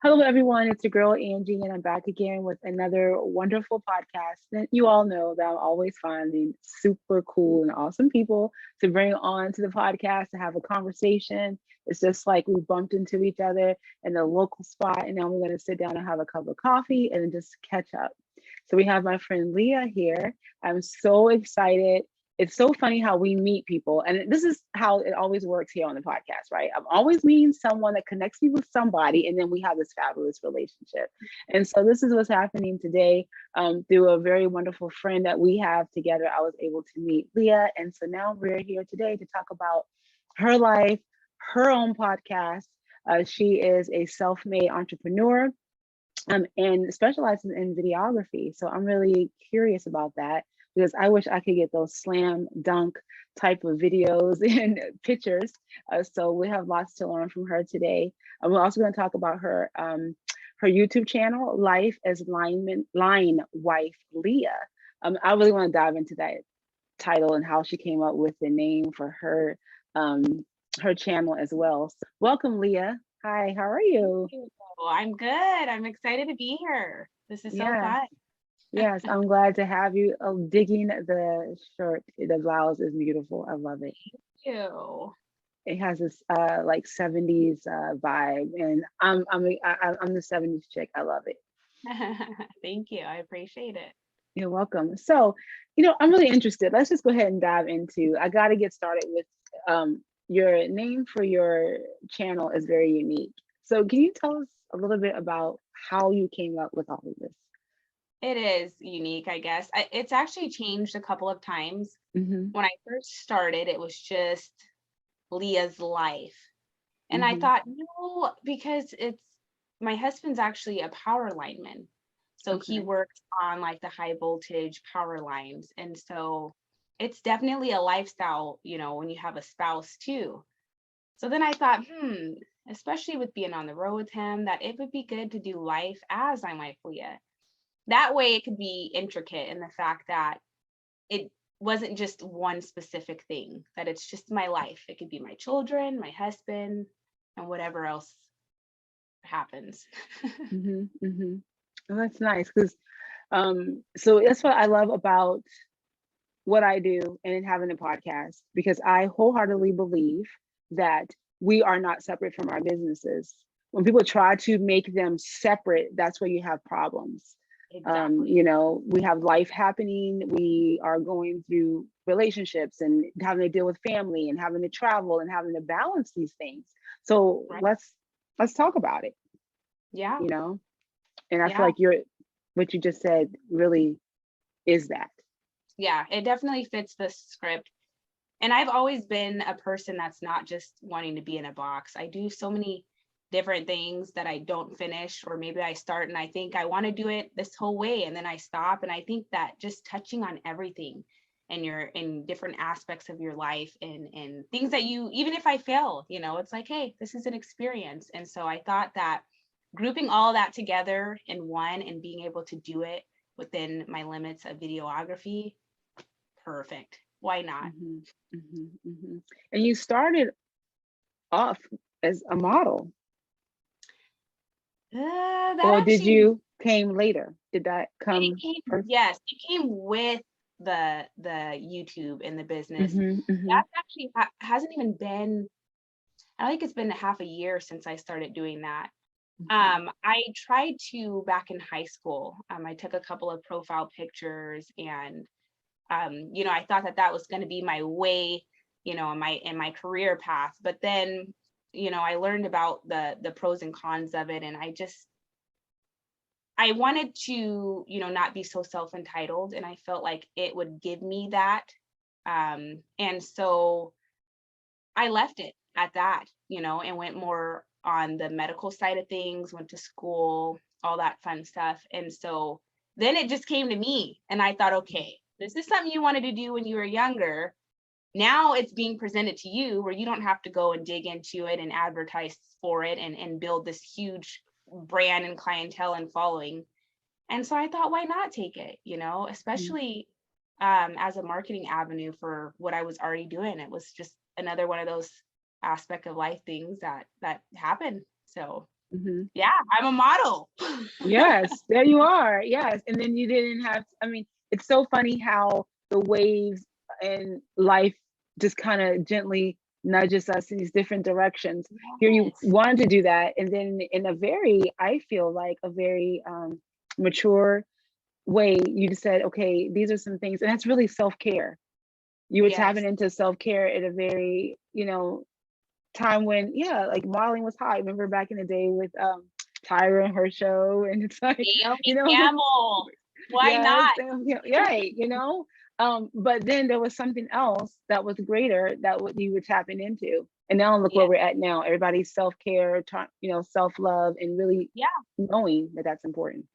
Hello, everyone. It's your girl Angie, and I'm back again with another wonderful podcast. And you all know that I'm always finding super cool and awesome people to bring on to the podcast to have a conversation. It's just like we bumped into each other in a local spot, and now we're going to sit down and have a cup of coffee and just catch up. So we have my friend Leah here. I'm so excited. It's so funny how we meet people, and this is how it always works here on the podcast, right? I'm always meeting someone that connects me with somebody, and then we have this fabulous relationship. And so this is what's happening today. Through a very wonderful friend that we have together, I was able to meet Leah, and so now we're here today to talk about her life, her own podcast. She is a self-made entrepreneur and specializes in videography. So I'm really curious about that because I wish I could get those slam dunk type of videos and pictures. So we have lots to learn from her today. We're also going to talk about her YouTube channel, Life as Line Wife Leah. I really want to dive into that title and how she came up with the name for her channel as well. So welcome, Leah. Hi, how are you? I'm good. I'm excited to be here. This is so Yeah. fun. Yes, I'm glad to have you. Oh, digging the shirt, the blouse is beautiful. I love it. Ew. It has this like 70s vibe, and I'm the 70s chick. I love it. Thank you. I appreciate it. You're welcome. So, I'm really interested. Let's just go ahead and dive into. I got to get started with your name for your channel is very unique. So, can you tell us a little bit about how you came up with all of this? It is unique, I guess. It's actually changed a couple of times. Hmm. When I first started, it was just Leah's life. And I Hmm. thought, no, because my husband's actually a power lineman. So he Okay. works on like the high voltage power lines. And so it's definitely a lifestyle, when you have a spouse too. So then I thought, especially with being on the road with him, that it would be good to do life as I'm wife Leah. That way it could be intricate in the fact that it wasn't just one specific thing, that it's just my life. It could be my children, my husband, and whatever else happens. Hmm. Hmm. Oh, that's nice because so that's what I love about what I do and having a podcast because I wholeheartedly believe that we are not separate from our businesses. When people try to make them separate, that's where you have problems. Exactly. We have life happening, we are going through relationships and having to deal with family and having to travel and having to balance these things. So Right. let's talk about it, Yeah. you know? And I feel Yeah. like what you just said really is that. Yeah. It definitely fits the script. And I've always been a person that's not just wanting to be in a box. I do so many different things that I don't finish, or maybe I start and I think I want to do it this whole way and then I stop. And I think that just touching on everything in different aspects of your life and things that you, even if I fail, it's like, hey, this is an experience. And so I thought that grouping all that together in one and being able to do it within my limits of videography, perfect. Why not? Hmm. Hmm. Hmm. And you started off as a model, That or did actually you came later? Did that it come came, first? yes, it came with the YouTube and the business. Hmm. Hmm. That's actually hasn't even been, I think it's been half a year since I started doing that. Hmm. I tried to back in high school. I took a couple of profile pictures and I thought that that was going to be my way, in my career path. But then, I learned about the pros and cons of it, and I wanted to, not be so self-entitled, and I felt like it would give me that. And so I left it at that, and went more on the medical side of things, went to school, all that fun stuff. And so then it just came to me, and I thought, okay, this is something you wanted to do when you were younger. Now it's being presented to you where you don't have to go and dig into it and advertise for it and build this huge brand and clientele and following. And so I thought, why not take it, especially as a marketing avenue for what I was already doing. It was just another one of those aspect of life things that happened. So Mhm. Yeah, I'm a model. Yes, there you are. Yes. And then you didn't have, I mean, it's so funny how the waves in life just kind of gently nudges us in these different directions. Here you Yes. wanted to do that. And then in a very, I feel like a very mature way, you just said, okay, these are some things. And that's really self-care. You were tapping Yes. into self-care at a very, time when, yeah, like modeling was hot. Remember back in the day with Tyra and her show, and it's like, you Naomi know, Campbell. Why yes, not? right, but then there was something else that was greater that what you were tapping into. And now look where Yeah. we're at now. Everybody's self-care, self-love, and really Yeah. knowing that that's important.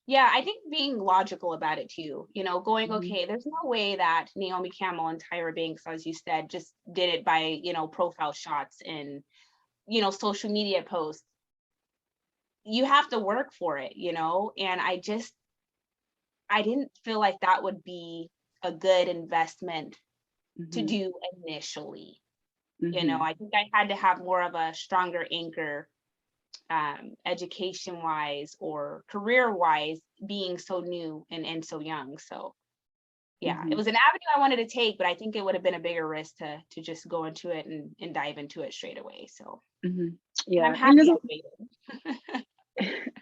Yeah, I think being logical about it too, going, Hmm. okay, there's no way that Naomi Campbell and Tyra Banks, as you said, just did it by, profile shots and, social media posts. You have to work for it, and I didn't feel like that would be a good investment to Hmm. do initially. Hmm. I think I had to have more of a stronger anchor, education wise or career wise, being so new and so young. So yeah, it Hmm. was an avenue I wanted to take, but I think it would have been a bigger risk to just go into it and dive into it straight away. So, Hmm. and I'm Yeah, and happy I waited.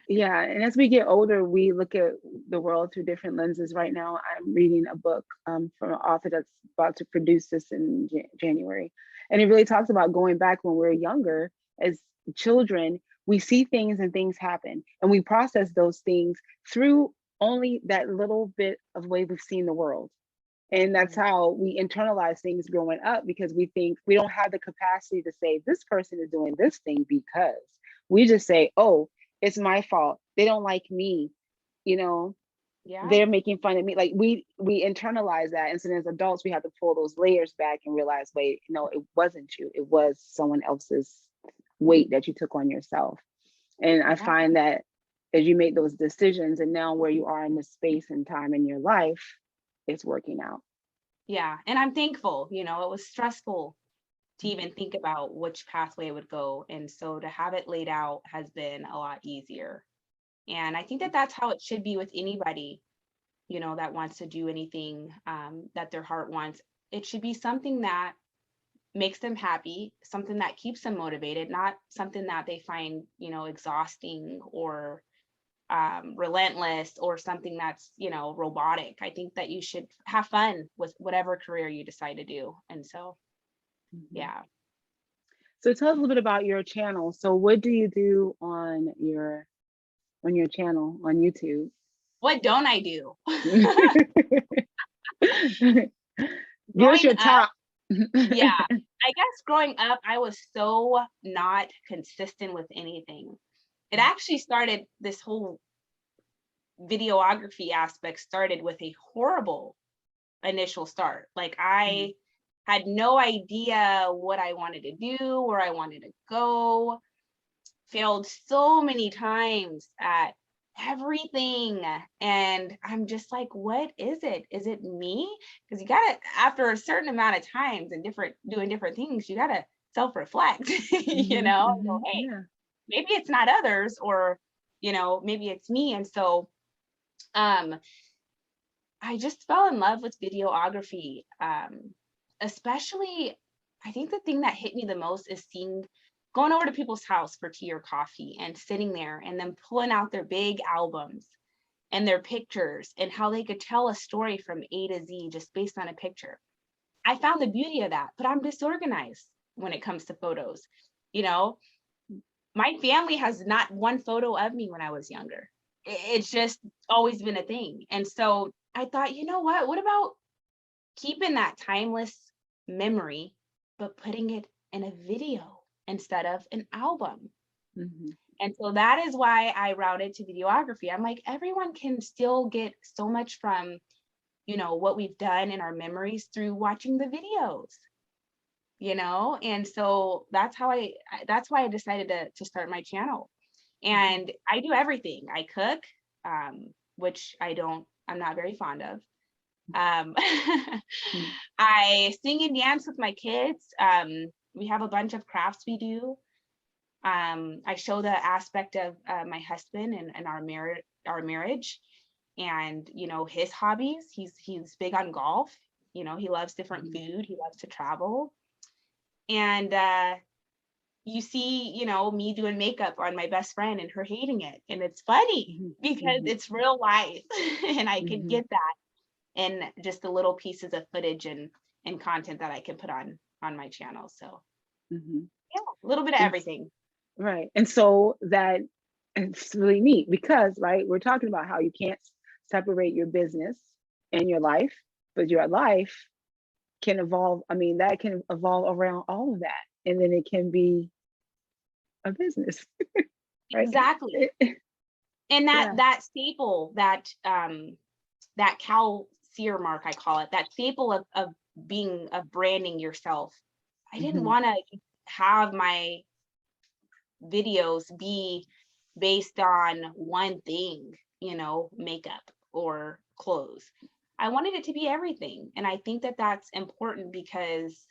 yeah, and as we get older, we look at the world through different lenses. Right now, I'm reading a book from an author that's about to produce this in January. And it really talks about going back when we are younger as children. We see things and things happen, and we process those things through only that little bit of way we've seen the world. And that's Mhm. how we internalize things growing up, because we think we don't have the capacity to say, this person is doing this thing because we just say, oh, it's my fault. They don't like me. You know, Yeah, they're making fun of me. Like we internalize that. And so as adults, we have to pull those layers back and realize, wait, no, it wasn't you. It was someone else's weight that you took on yourself. And I yeah, find that as you make those decisions and now where you are in this space and time in your life, it's working out. yeah. And I'm thankful, it was stressful to even think about which pathway it would go. And so to have it laid out has been a lot easier. And I think that that's how it should be with anybody, that wants to do anything, that their heart wants. It should be something that makes them happy, something that keeps them motivated, not something that they find, exhausting or relentless, or something that's, robotic. I think that you should have fun with whatever career you decide to do. And so, Mhm. yeah. So tell us a little bit about your channel. So what do you do on your channel on YouTube? What don't I do? Give us Growing your up, top. yeah, I guess growing up, I was so not consistent with anything. It actually started, this whole videography aspect started with a horrible initial start. Like, Mhm. I had no idea what I wanted to do, where I wanted to go, failed so many times at everything. And I'm just like, what is it? Is it me? Because you gotta, after a certain amount of times and doing different things, you gotta self-reflect, Mhm. and go, Mhm. hey, Yeah. maybe it's not others, or, maybe it's me. And so um I just fell in love with videography. Especially, I think the thing that hit me the most is going over to people's house for tea or coffee and sitting there and then pulling out their big albums and their pictures and how they could tell a story from A to Z just based on a picture. I found the beauty of that, but I'm disorganized when it comes to photos. You know, my family has not one photo of me when I was younger. It's just always been a thing. And so I thought, you know what? What about keeping that timeless memory, but putting it in a video instead of an album? Mhm. And so that is why I routed to videography. I'm like, everyone can still get so much from, what we've done in our memories through watching the videos. And so that's why I decided to start my channel. Mhm. And I do everything. I cook, which I'm not very fond of. um Mhm. I sing and dance with my kids. We have a bunch of crafts we do. I show the aspect of my husband and our marriage, and his hobbies. He's big on golf. He loves different food. He loves to travel, and you see, me doing makeup on my best friend and her hating it, and it's funny because it's real life, and I can get that in just the little pieces of footage and content that I can put on my channel. So yeah, a little bit of everything. Right. And so that it's really neat because, right, we're talking about how you can't separate your business and your life, but your life can evolve. I mean, that can evolve around all of that. And then it can be a business, right? Exactly. And Yeah. that staple, that cow sear mark, I call it, that staple of branding yourself. I didn't want to have my videos be based on one thing, makeup or clothes. I wanted it to be everything. And I think that that's important because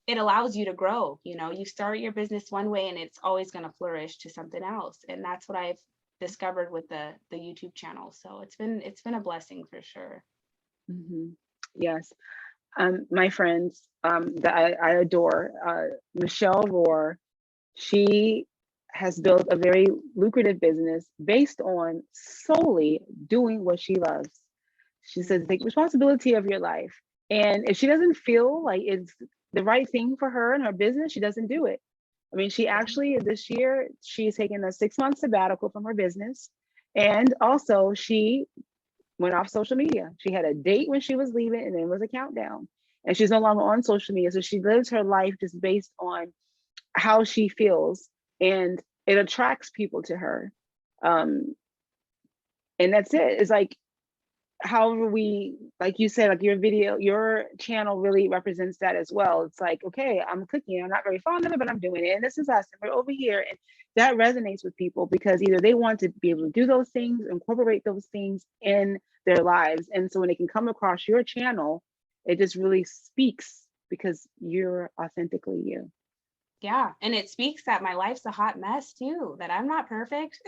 it allows you to grow. You start your business one way and it's always going to flourish to something else. And that's what I've discovered with the YouTube channel. So it's been a blessing for sure. Yes. My friends that I adore, Michelle Rohr, she has built a very lucrative business based on solely doing what she loves. She says, take responsibility of your life. And if she doesn't feel like it's the right thing for her and her business, she doesn't do it. I mean, she actually, this year, she's taken a 6-month sabbatical from her business. And also, she went off social media. She had a date when she was leaving, and then was a countdown. And she's no longer on social media. So she lives her life just based on how she feels, and it attracts people to her. And that's it. It's like, however we, like you said, like your channel really represents that as well. It's like, okay, I'm cooking, I'm not very fond of it, but I'm doing it, and this is us, and we're over here. And that resonates with people because either they want to be able to do those things, incorporate those things in their lives, and so when they can come across your channel, it just really speaks because you're authentically you. Yeah, and it speaks that my life's a hot mess too, that I'm not perfect.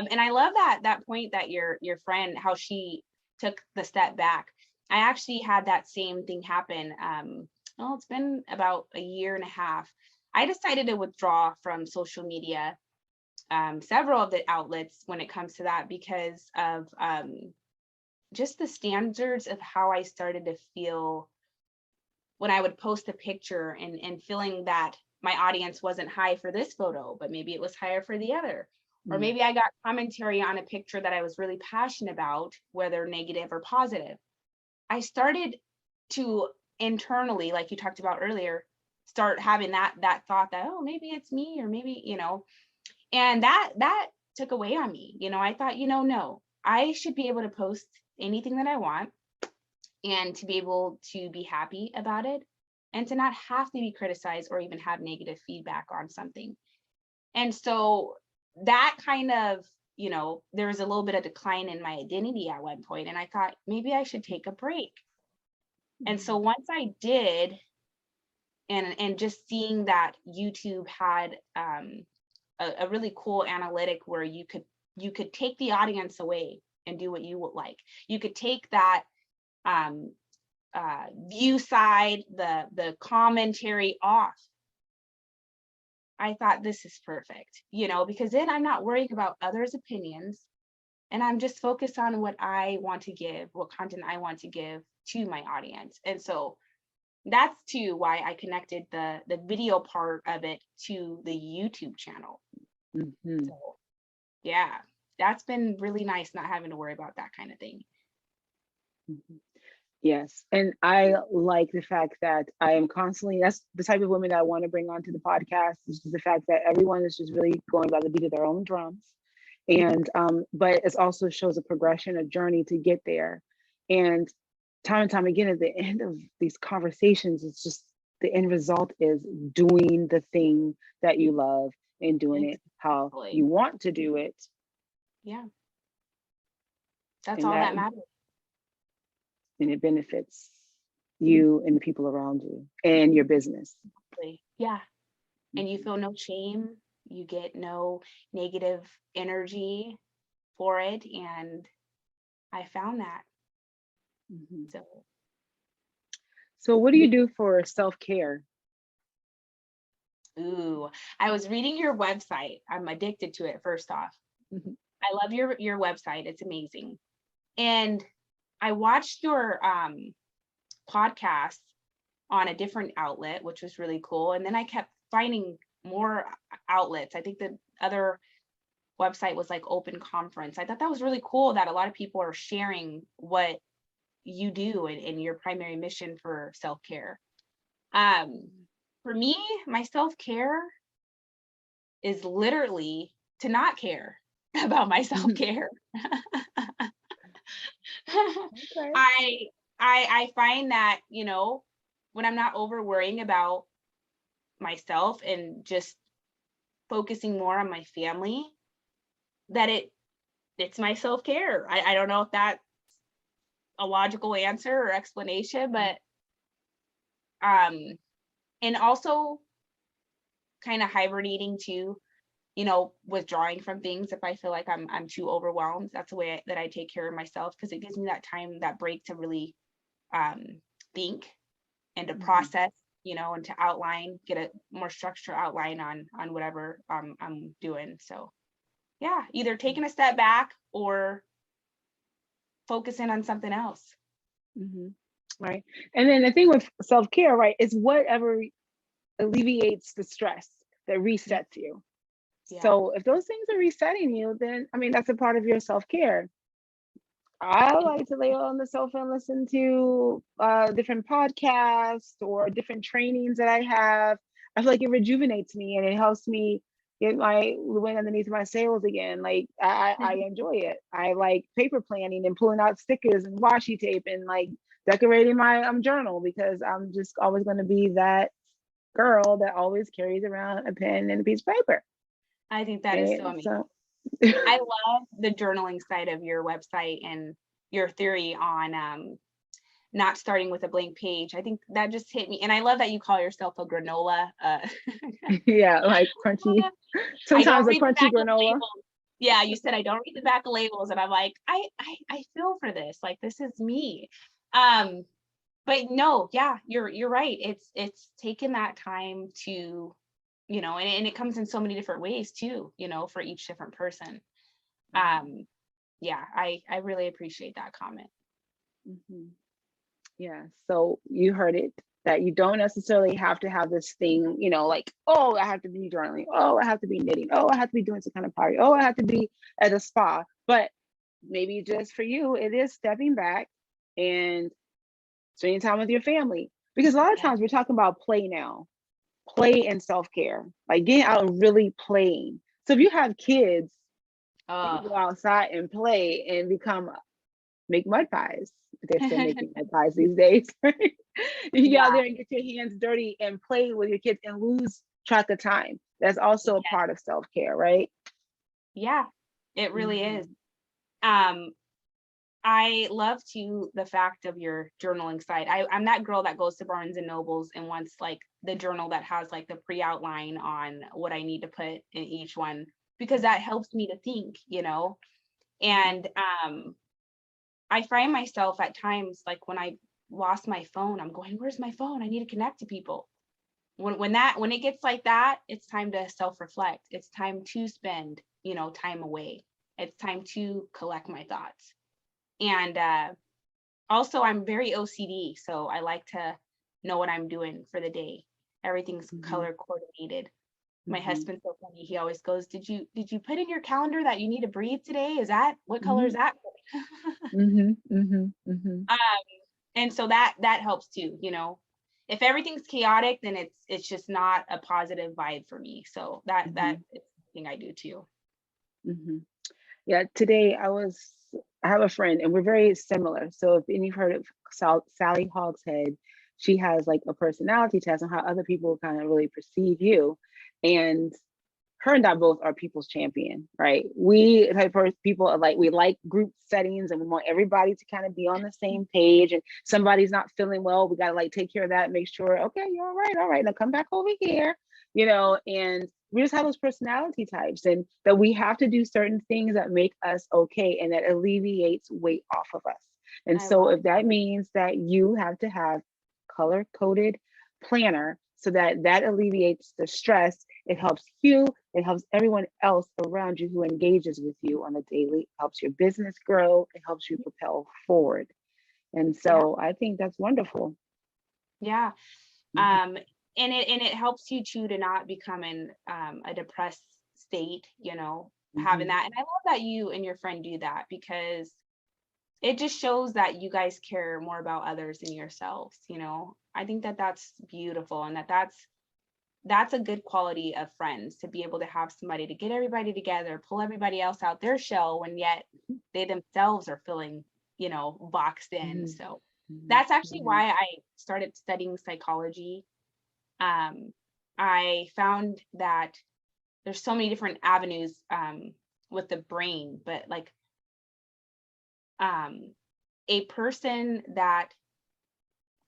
And I love that point that your friend, how she took the step back. I actually had that same thing happen. Well, it's been about a year and a half. I decided to withdraw from social media, several of the outlets when it comes to that, because of just the standards of how I started to feel when I would post a picture and feeling that my audience wasn't high for this photo, but maybe it was higher for the other. Or maybe I got commentary on a picture that I was really passionate about, whether negative or positive. I started to internally, like you talked about earlier, start having that thought that, oh, maybe it's me, or maybe, and that took away on me. I thought, no, I should be able to post anything that I want and to be able to be happy about it and to not have to be criticized or even have negative feedback on something. And so that kind of, there was a little bit of decline in my identity at one point, and I thought maybe I should take a break. And so once I did, and just seeing that YouTube had a really cool analytic where you could take the audience away and do what you would like. You could take that view side, the commentary off. I thought this is perfect, because then I'm not worrying about others' opinions, and I'm just focused on what I want to give, what content I want to give to my audience. And so that's too why I connected the video part of it to the YouTube channel. So yeah, that's been really nice not having to worry about that kind of thing. Yes. And I like the fact that I am constantly, that's the type of women that I want to bring onto the podcast, is the fact that everyone is just really going by the beat of their own drums. And, but it also shows a progression, a journey to get there. And time again, at the end of these conversations, it's just the end result is doing the thing that you love and doing it how you want to do it. Yeah. That's and all that that matters. And it benefits you and the people around you and your business. Yeah. and you feel no shame. You get no negative energy for it. And I found that. Mhm. So, So what do you do for self-care? ooh, I was reading your website. I'm addicted to it, first off. Mhm. I love your website. It's amazing. And I watched your podcast on a different outlet, which was really cool. And then I kept finding more outlets. I think the other website was like Open Conference. I thought that was really cool that a lot of people are sharing what you do and your primary mission for self-care. For me, my self-care is literally to not care about my self-care. Okay. I I find that, when I'm not over worrying about myself and just focusing more on my family, that it's my self-care. I don't know if that's a logical answer or explanation, but um and also kind of hibernating too, withdrawing from things if I feel like I'm too overwhelmed. That's the way that I take care of myself, because it gives me that time, that break to really um think and to Mhm. process, and to outline, get a more structured outline on whatever I'm doing. So yeah, either taking a step back or focusing on something else. Mhm. Right. And then the thing with self-care, right, is whatever alleviates the stress that Yeah, resets you. yeah. So if those things are resetting you, then I mean that's a part of your self-care. I like to lay on the sofa and listen to different podcasts or different trainings that I have. I feel like it rejuvenates me and it helps me get my wind underneath my sails again. Like I enjoy it. I like paper planning and pulling out stickers and washi tape and like decorating my journal, because I'm just always going to be that girl that always carries around a pen and a piece of paper. I think that is so And amazing. so, I love the journaling side of your website and your theory on not starting with a blank page. I think that just hit me. And I love that you call yourself a granola. yeah, like crunchy, I sometimes don't a read the crunchy back of granola. labels. Yeah, you said I don't read the back of labels, and I'm like, I feel for this. Like, this is me. Um, but no, yeah, you're right. It's taken that time to, and it comes in so many different ways too, for each different person. Um, yeah, I really appreciate that comment. Mhm. Yeah, so you heard it, that you don't necessarily have to have this thing, like, oh, I have to be journaling. Oh, I have to be knitting. Oh, I have to be doing some kind of party. Oh, I have to be at a spa. But maybe just for you, it is stepping back and spending time with your family. Because a lot of Yeah. times we're talking about play now, play and self care, like getting out and really playing. So if you have kids, you can Oh. go outside and play and make mud pies. They're still making mud pies these days. Right? You get out Yeah. there and get your hands dirty and play with your kids and lose track of time. That's also a Yeah. part of self care, right? Yeah. It really is. Mhm. Um, I love to the fact of your journaling side. I'm that girl that goes to Barnes and Nobles and wants like the journal that has like the pre-outline on what I need to put in each one, because that helps me to think, Mhm. And I find myself at times like when I lost my phone, I'm going, where's my phone? I need to connect to people. When it gets like that, it's time to self-reflect. It's time to spend, time away. It's time to collect my thoughts. And also I'm very OCD, so I like to know what I'm doing for the day. Everything's Mhm. color coordinated. My Mhm. husband's so funny. He always goes, did you put in your calendar that you need to breathe today? Is that what color is Mhm. that? Mhm. Mhm. Mhm. Um, and so that helps too, If everything's chaotic, then it's just not a positive vibe for me. So that Mhm. is something I do too. Mhm. Yeah, today I have a friend and we're very similar. So if you've heard of Sally Hogshead, she has like a personality test on how other people kind of really perceive you. And her and I both are people's champion, right? We type of people are like, we like group settings and we want everybody to kind of be on the same page. And somebody's not feeling well, we got to like take care of that, make sure, okay, you're all right. All right, now come back over here. and we just have those personality types, and that we have to do certain things that make us okay and that alleviates weight off of us. And I so love if that means that you have to have color coded planner so that that alleviates the stress, it helps you, it helps everyone else around you who engages with you on a daily, helps your business grow, it helps you propel forward. And yeah, so I think that's wonderful. yeah. Mhm, um and it helps you too to not become in a depressed state, having mhm, that. And I love that you and your friend do that, because it just shows that you guys care more about others than yourselves. I think that that's beautiful, and that's a good quality of friends, to be able to have somebody to get everybody together, pull everybody else out their shell, when yet they themselves are feeling, boxed in. mhm, So mhm, that's actually mhm, why I started studying psychology. um, I found that there's so many different avenues with the brain, but like um, a person that,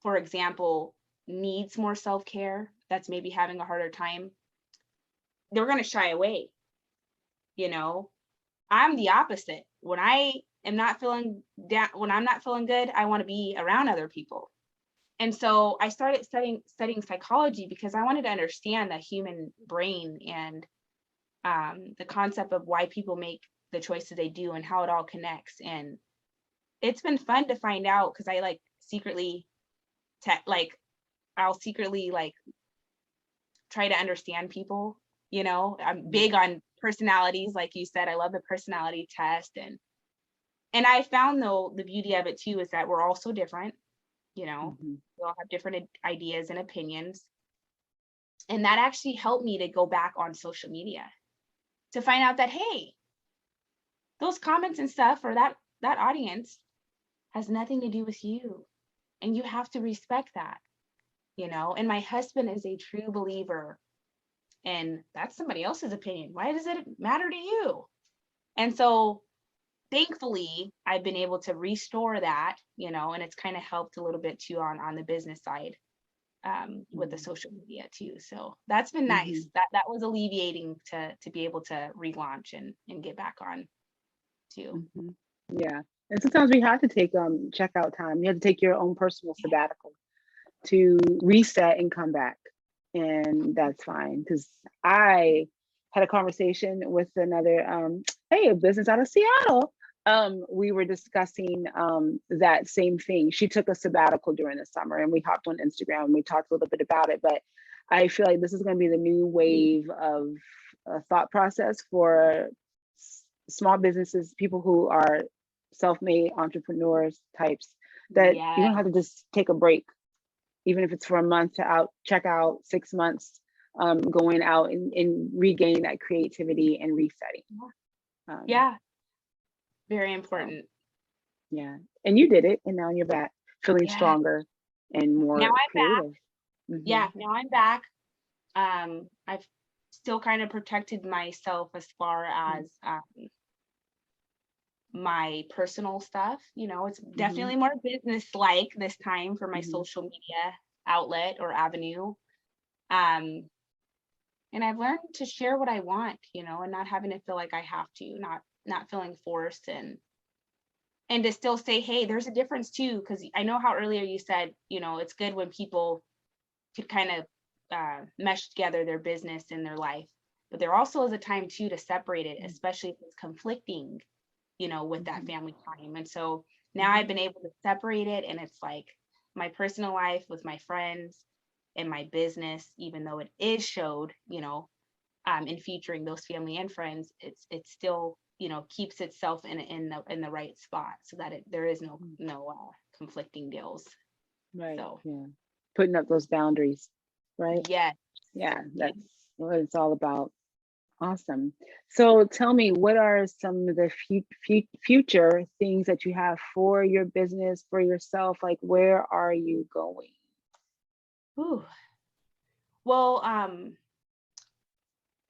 for example, needs more self-care, that's maybe having a harder time, they're going to shy away. you know I'm the opposite. When I am not feeling down, when I'm not feeling good, I want to be around other people. And so I started studying psychology, because I wanted to understand the human brain, and the concept of why people make the choices they do and how it all connects. And it's been fun to find out, because I like secretly like I'll secretly like try to understand people. I'm mhm, big on personalities, like you said. I love the personality test. And I found, though, the beauty of it too is that we're all so different. mhm, We all have different ideas and opinions. And that actually helped me to go back on social media to find out that, hey, those comments and stuff, or that audience, has nothing to do with you. And you have to respect that. And my husband is a true believer, and that's somebody else's opinion. Why does it matter to you? And so thankfully I've been able to restore that, and it's kind of helped a little bit too on the business side, with the mhm, social media too. So that's been nice. mhm, That was alleviating to be able to relaunch and get back on too. mhm. Yeah. And sometimes we have to take checkout time. You have to take your own personal Yeah. sabbatical to reset and come back. And that's fine. Because I had a conversation with another, hey, a business out of Seattle. We were discussing that same thing. She took a sabbatical during the summer and we hopped on Instagram and we talked a little bit about it. But I feel like this is going to be the new wave of thought process for small businesses, people who are self-made entrepreneurs types, that you're Yeah. gonna have to just take a break, even if it's for a month to out check out 6 months, going out and regain that creativity and resetting. Um, Yeah. Very so important. yeah, and you did it, and now you're back feeling Yeah. stronger and Now more I'm back. creative. Hmm. Yeah. Now I'm back. I've still kind of protected myself as far as my personal stuff. It's Hmm. definitely more business like this time for my Hmm. social media outlet or avenue. Um, and I've learned to share what I want, and not having to feel like I have to, not feeling forced, and to still say, hey, there's a difference too, because I know how earlier you said, it's good when people could kind of mesh together their business and their life. But there also is a time too to separate it, especially if it's conflicting, with that Hmm. family time. And so now Hmm. I've been able to separate it, and it's like my personal life with my friends and my business, even though it is showed, in featuring those family and friends, it's still, keeps itself in the right spot, so that there is no conflicting deals. Right. So Yeah. Putting up those boundaries. Right. yes, Yeah. yeah. That's what it's all about. Awesome. So tell me, what are some of the future things that you have for your business, for yourself? Like, where are you going? Ooh. Well,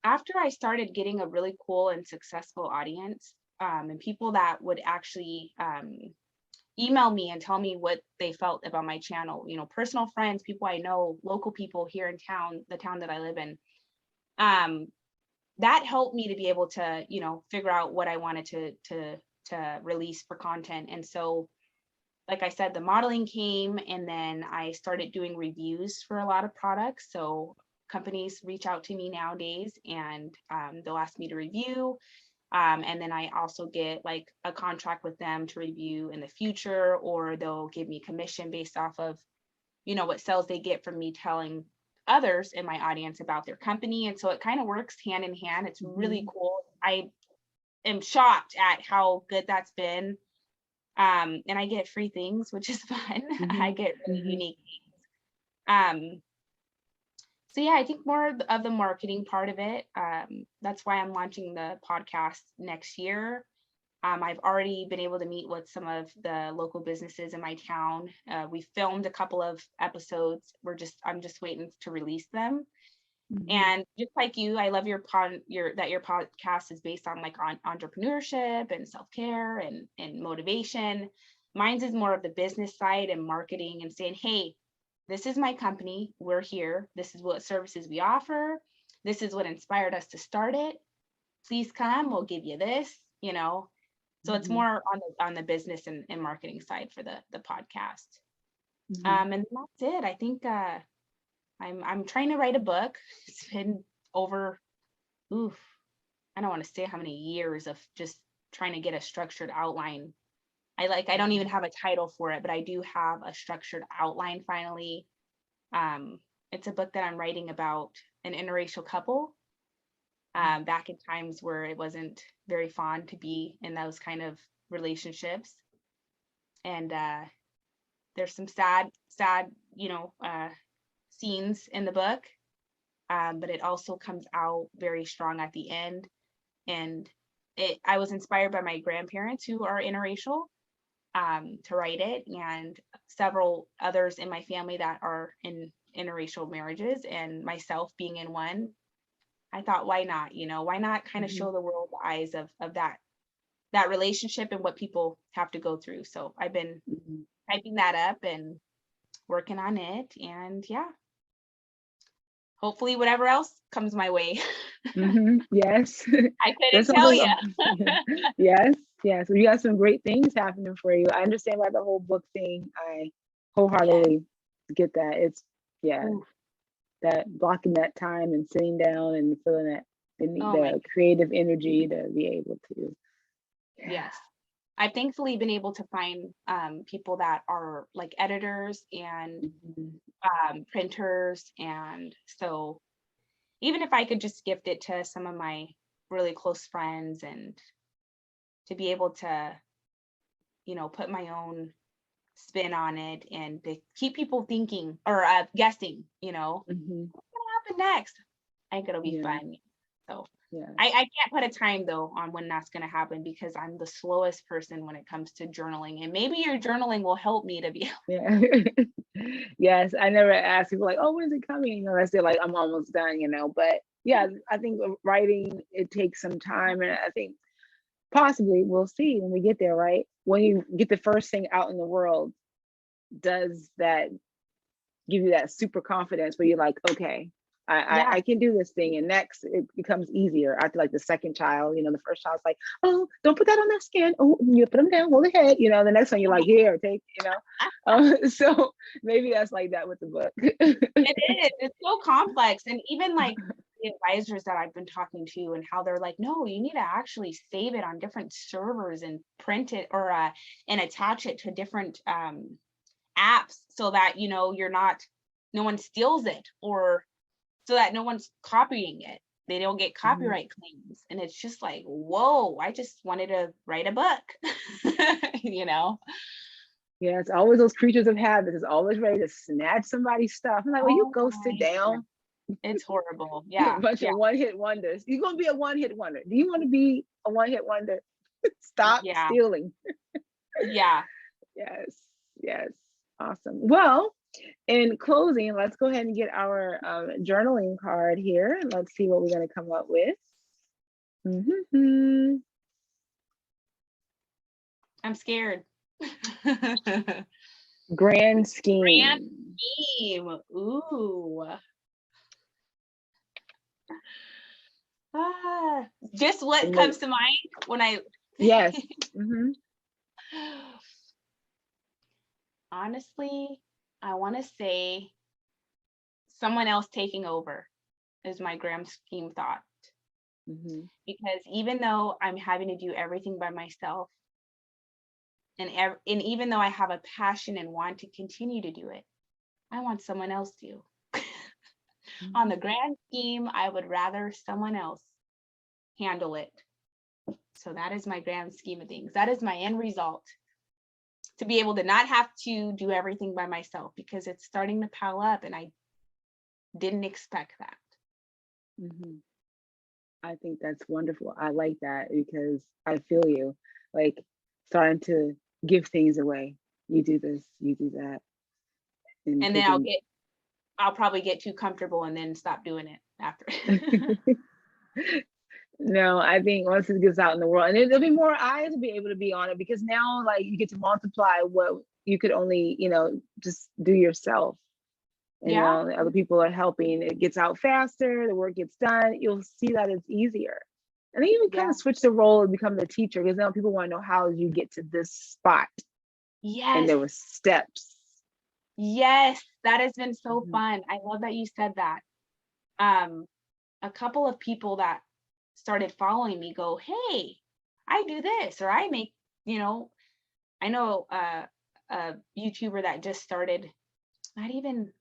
after I started getting a really cool and successful audience, and people that would actually email me and tell me what they felt about my channel, personal friends, people I know, local people here in town, the town that I live in. that helped me to be able to, figure out what I wanted to release for content. And so, like I said, the modeling came, and then I started doing reviews for a lot of products. So companies reach out to me nowadays, and they'll ask me to review. And then I also get like a contract with them to review in the future, or they'll give me commission based off of, what sales they get from me telling others in my audience about their company. And so it kind of works hand in hand. It's really cool. I am shocked at how good that's been. And I get free things, which is fun. I get really unique things. So yeah, I think more of the marketing part of it. That's why I'm launching the podcast next year. I've already been able to meet with some of the local businesses in my town. We filmed a couple of episodes. I'm just waiting to release them. And just like you, I love your podcast is based on like on entrepreneurship and self-care and motivation. Mine's is more of the business side and marketing and saying, hey, this is my company. We're here. This is what services we offer. This is what inspired us to start it. Please come. We'll give you this, So it's more on the business and marketing side for the podcast. And that's it. I think I'm trying to write a book. It's been over, I don't want to say how many years of just trying to get a structured outline. I don't even have a title for it, but I do have a structured outline finally. It's a book that I'm writing about an interracial couple back in times where it wasn't very fun to be in those kind of relationships. And there's some sad, scenes in the book, but it also comes out very strong at the end. And I was inspired by my grandparents who are interracial to write it, and several others in my family that are in interracial marriages, and myself being in one. I thought, why not? Why not kind of show the world the eyes of that relationship and what people have to go through. So I've been typing that up and working on it, and yeah, hopefully whatever else comes my way. Yes. I couldn't tell you. Yes. You got some great things happening for you. I understand about the whole book thing. I wholeheartedly get that. It's that blocking that time and sitting down and feeling that the creative energy to be able to. Yes. I've thankfully been able to find people that are like editors and printers. And so even if I could just gift it to some of my really close friends, and to be able to, put my own spin on it and to keep people thinking or guessing, what's going to happen next? I think it'll be fun. So I can't put a time though on when that's going to happen, because I'm the slowest person when it comes to journaling, and maybe your journaling will help me to be. Yes, I never ask people like, oh, when is it coming? I say like, I'm almost done, but yeah, I think writing, it takes some time, and I think possibly we'll see when we get there, right? When you get the first thing out in the world, does that give you that super confidence where you're like, okay, I can do this thing, and next it becomes easier after like the second child. The first child's like, oh, don't put that on their skin. Oh, you put them down, hold their head. The next one you're like, here, take. So maybe that's like that with the book. It is. It's so complex, and even like the advisors that I've been talking to, and how they're like, no, you need to actually save it on different servers and print it, or and attach it to different apps, so that you're not, no one steals it, or so that no one's copying it. They don't get copyright claims. And it's just like, whoa, I just wanted to write a book. Yeah, it's always those creatures of habit. It's always ready to snatch somebody's stuff. I'm like, well, you go sit down. It's horrible. Yeah. A bunch of one-hit wonders. You're gonna be a one-hit wonder. Do you want to be a one-hit wonder? Stop stealing. Yeah. Yes. Awesome. Well, in closing, let's go ahead and get our journaling card here. Let's see what we're going to come up with. I'm scared. Grand scheme. Ooh. Just what And like, comes to mind when I yes. Hmm. honestly, I want to say someone else taking over is my grand scheme thought. Hmm. Because even though I'm having to do everything by myself, and even though I have a passion and want to continue to do it, I want someone else to. On the Hmm. grand scheme, I would rather someone else handle it. So that is my grand scheme of things. That is my end result, to be able to not have to do everything by myself, because it's starting to pile up and I didn't expect that. Hmm. I think that's wonderful. I like that because I feel you. Like starting to give things away. You do this, you do that, and And then taking. I'll probably get too comfortable and then stop doing it after. No, I think once it gets out in the world, and there'll be more eyes will be able to be on it because now, like, you get to multiply what you could only, just do yourself. And Yeah, now other people are helping. It gets out faster. The work gets done. You'll see that it's easier. And then you kind yeah. of switch the role and become the teacher because now people want to know how did you get to this spot, and Yes. there were steps. Yes, that has been so Mhm. fun. I love that you said that. Um, a couple of people that started following me go, "Hey, I do this," or I make, you know, I know a YouTuber that just started, not even,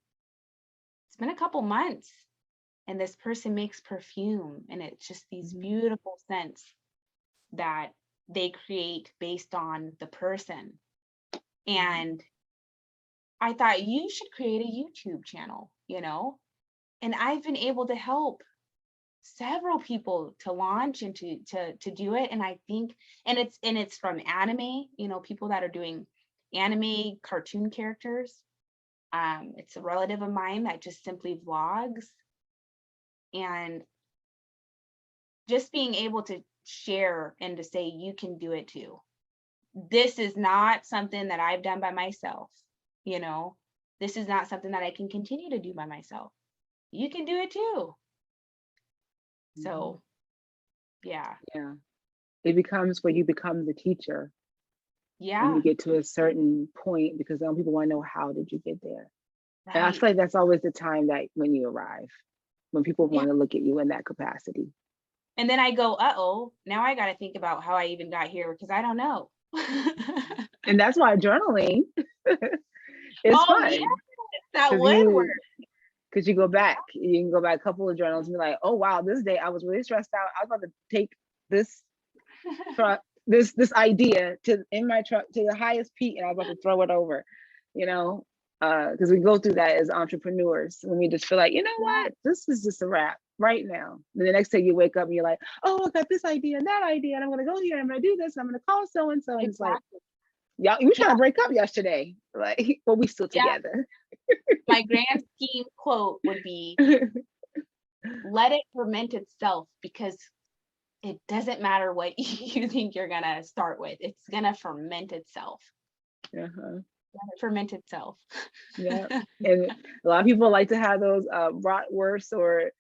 it's been a couple months, and this person makes perfume, and it's just these Mhm. beautiful scents that they create based on the person. Mhm. And I thought you should create a YouTube channel, and I've been able to help several people to launch and to do it. And I think, and it's from anime, people that are doing anime cartoon characters. It's a relative of mine that just simply vlogs, and just being able to share and to say you can do it too. This is not something that I've done by myself, you know. This is not something that I can continue to do by myself. You can do it too. Mhm. So, yeah. Yeah. It becomes where you become the teacher when you Yeah, get to a certain point because then people want to know how did you get there. And I right. feel like that's always the time that when you arrive, when people Yeah. want to look at you in that capacity. And then I go, uh-oh, now I got to think about how I even got here because I don't know. And that's why journaling is Oh, yeah, fun that because would work. you go back, you can go back a couple of journals and be like, oh wow, this day I was really stressed out. I was about to take this truck, this idea to in my truck to the highest peak, and I was about to throw it over, you know, because we go through that as entrepreneurs when we just feel like, you know Yeah, what, this is just a wrap right now. And the next day you wake up and you're like, oh, I got this idea and that idea, and I'm gonna go here, and I'm gonna do this, and I'm gonna call so and so, and it's like, exactly. y'all, you trying Yeah, to break up yesterday, like, but we still yeah. together. My grand scheme quote would be, let it ferment itself, because it doesn't matter what you think you're gonna start with. It's gonna ferment itself. Uh-huh. Let it ferment itself. Yeah. And a lot of people like to have those bratwurst or,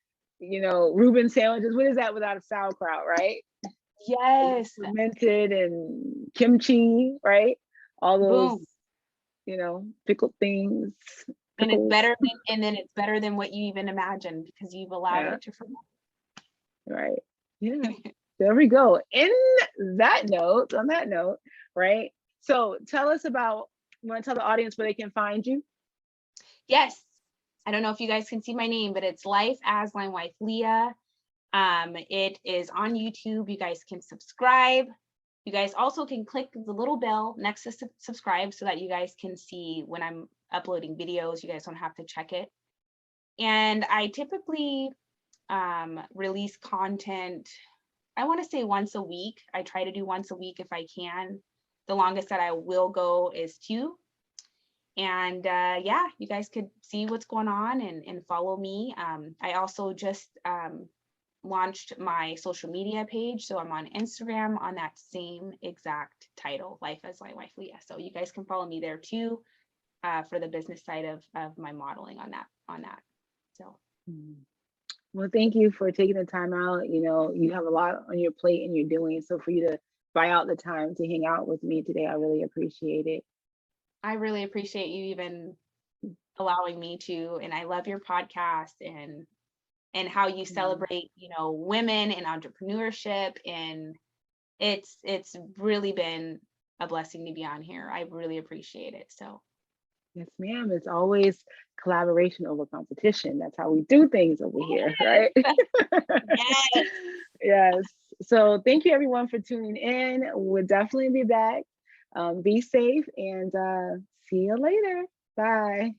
Reuben sandwiches. What is that without a sauerkraut, right? Yes. Fermented and kimchi, right? All those, Boom. pickled things, And it's pickles. better than, and then it's better than what you even imagined because you've allowed Yeah, it to ferment. right. Yeah. There we go. On that note, right? So tell us about, you want to tell the audience where they can find you? Yes. I don't know if you guys can see my name, but it's Life as Line Wife Leah. It is on YouTube. You guys can subscribe. You guys also can click the little bell next to subscribe so that you guys can see when I'm uploading videos. You guys don't have to check it. And I typically release content, I want to say once a week. I try to do once a week if I can. The longest that I will go is 2. And yeah, you guys could see what's going on and follow me. I also just launched my social media page. So I'm on Instagram on that same exact title, Life as My Wife Leah. So you guys can follow me there too, for the business side of my modeling on that. So Mm. Well, thank you for taking the time out. You have a lot on your plate and you're doing. So for you to buy out the time to hang out with me today, I really appreciate it. I really appreciate you even allowing me to, and I love your podcast and how you Yeah. celebrate, women and entrepreneurship, and it's really been a blessing to be on here. I really appreciate it. So Yes, ma'am. It's always collaboration over competition. That's how we do things over here, right? yes, yes. Yes. So thank you everyone for tuning in. We'll definitely be back. Be safe and see you later. Bye.